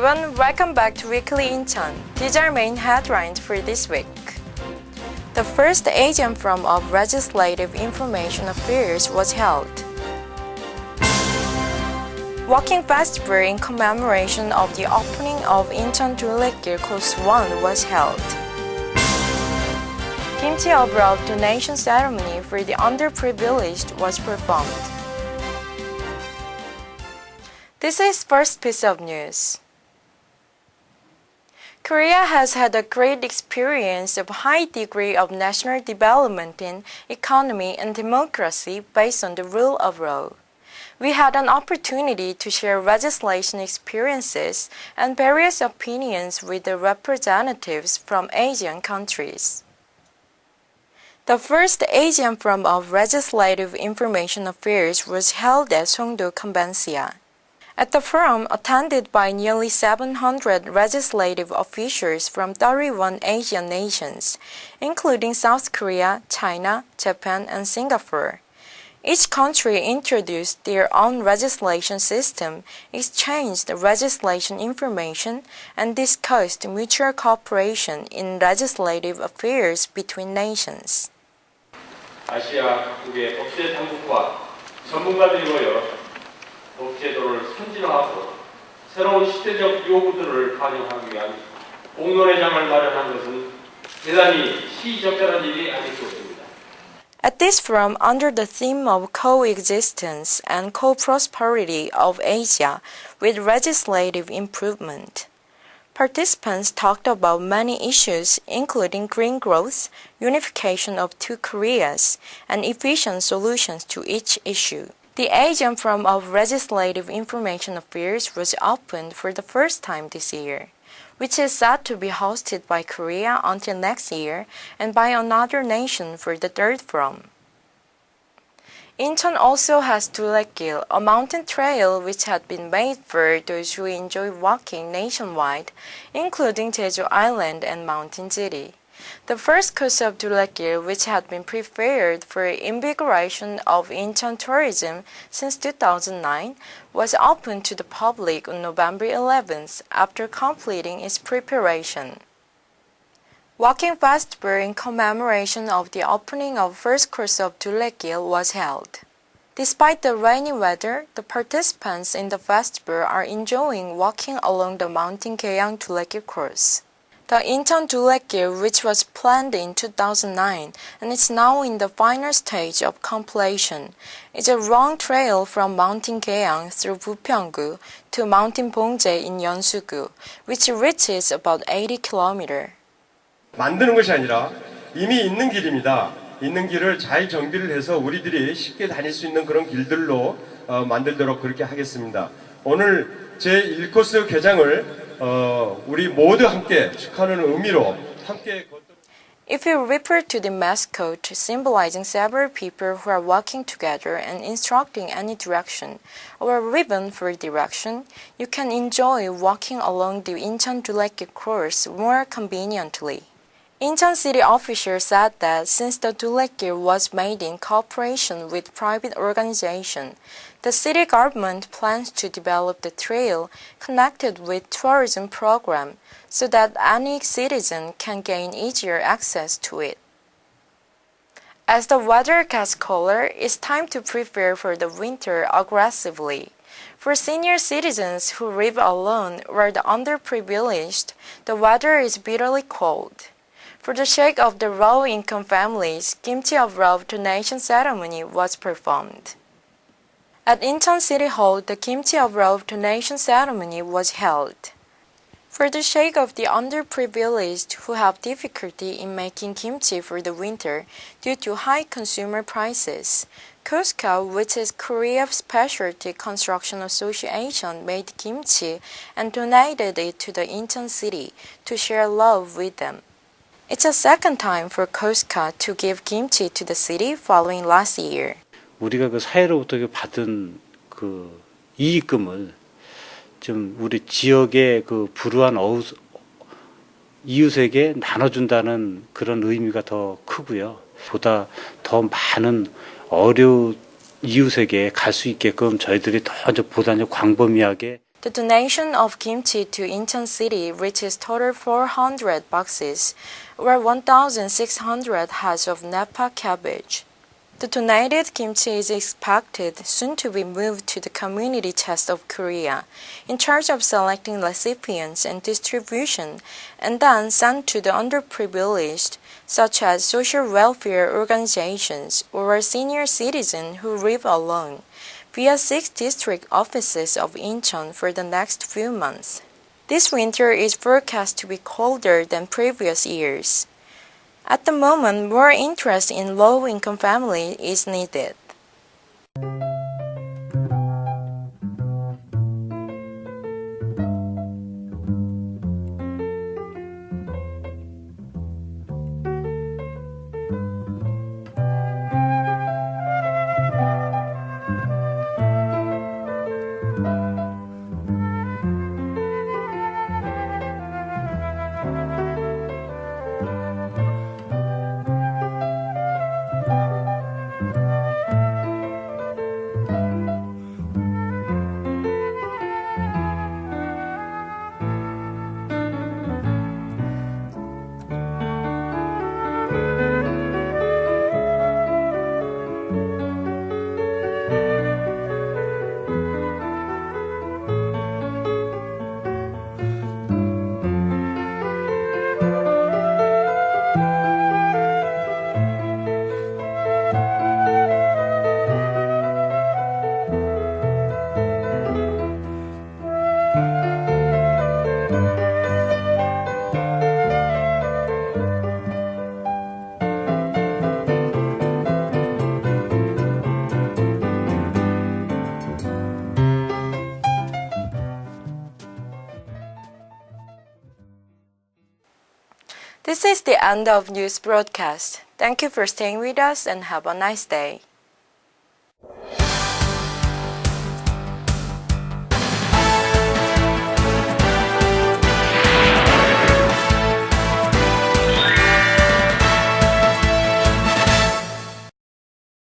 everyone, welcome back to Weekly Incheon. These are main headlines for this week. The first Asian Forum of Legislative Information Affairs was held. Walking festival in commemoration of the opening of Incheon Durle길 Course 1 was held. Kimchi overall donation ceremony for the underprivileged was performed. This is first piece of news. Korea has had a great experience of high degree of national development in economy and democracy based on the rule of law. We had an opportunity to share legislation experiences and various opinions with the representatives from Asian countries. The first Asian Forum of Legislative Information Affairs was held at Songdo Convention. At the forum, attended by nearly 700 legislative officials from 31 Asian nations, including South Korea, China, Japan, and Singapore. Each country introduced their own legislation system, exchanged legislation information, and discussed mutual cooperation in legislative affairs between nations. 아시아 각국의 법제 당국과 전문가들이 모여 법제도를 선진화하고 새로운 시대적 요구들을 반영하기 위한 공론회장을 마련한 것은 대단히 시적절한 일이 아닐 수 없습니다. At this forum, under the theme of coexistence and co-prosperity of Asia with legislative improvement, participants talked about many issues including green growth, unification of two Koreas, and efficient solutions to each issue. The Asian Forum of Legislative Information Affairs was opened for the first time this year, which is set to be hosted by Korea until next year and by another nation for the third forum. Incheon also has Durle길, a mountain trail which had been made for those who enjoy walking nationwide, including Jeju Island and Mountain City. The first course of Durle길, which had been prepared for invigoration of Incheon tourism since 2009, was opened to the public on November 11th after completing its preparation. Walking festival in commemoration of the opening of first course of Durle길 was held. Despite the rainy weather, the participants in the festival are enjoying walking along the Mountain Gyeong Durle길 course. The Incheon Durle길, which was planned in 2009 and is now in the final stage of completion, is a long trail from Mountain Gyeong through Bupyeong-gu to Mountain Bongjae in Yeonsu-gu, which reaches about 80 km. 만드는 것이 아니라 이미 있는 길입니다. 있는 길을 잘 정비를 해서 우리들이 쉽게 다닐 수 있는 그런 길들로 만들도록 그렇게 하겠습니다. 오늘 제1코스 개장을 우리 모두 함께 축하하는 의미로 함께 If you refer to the mascot symbolizing several people who are walking together and instructing any direction, or a ribbon for direction, you can enjoy walking along the Incheon Durle길 course more conveniently. Incheon city officials said that since the Durle길 was made in cooperation with private organization, the city government plans to develop the trail connected with tourism program so that any citizen can gain easier access to it. As the weather gets colder, it's time to prepare for the winter aggressively. For senior citizens who live alone or the underprivileged, the weather is bitterly cold. For the sake of the low-income families, Kimchi of Love donation ceremony was performed. At Incheon City Hall, the Kimchi of Love donation ceremony was held. For the sake of the underprivileged who have difficulty in making kimchi for the winter due to high consumer prices, KOSCA, which is Korea Specialty Construction Association, made kimchi and donated it to the Incheon city to share love with them. It's a second time for KOSCA to give kimchi to the city following last year. 우리가 그 사회로부터 받은 그 이익금을 좀 우리 지역의 그 불우한 이웃에게 나눠준다는 그런 의미가 더 크고요. 보다 더 많은 어려운 이웃에게 갈 수 있게끔 저희들이 더 보다 광범위하게 The donation of kimchi to Incheon City reaches total 400 boxes, or 1,600 heads of Napa cabbage. The donated kimchi is expected soon to be moved to the community chest of Korea, in charge of selecting recipients and distribution, and then sent to the underprivileged, such as social welfare organizations or senior citizens who live alone, via 6 district offices of Incheon for the next few months. This winter is forecast to be colder than previous years. At the moment, more interest in low-income families is needed. This is the end of news broadcast. Thank you for staying with us and have a nice day.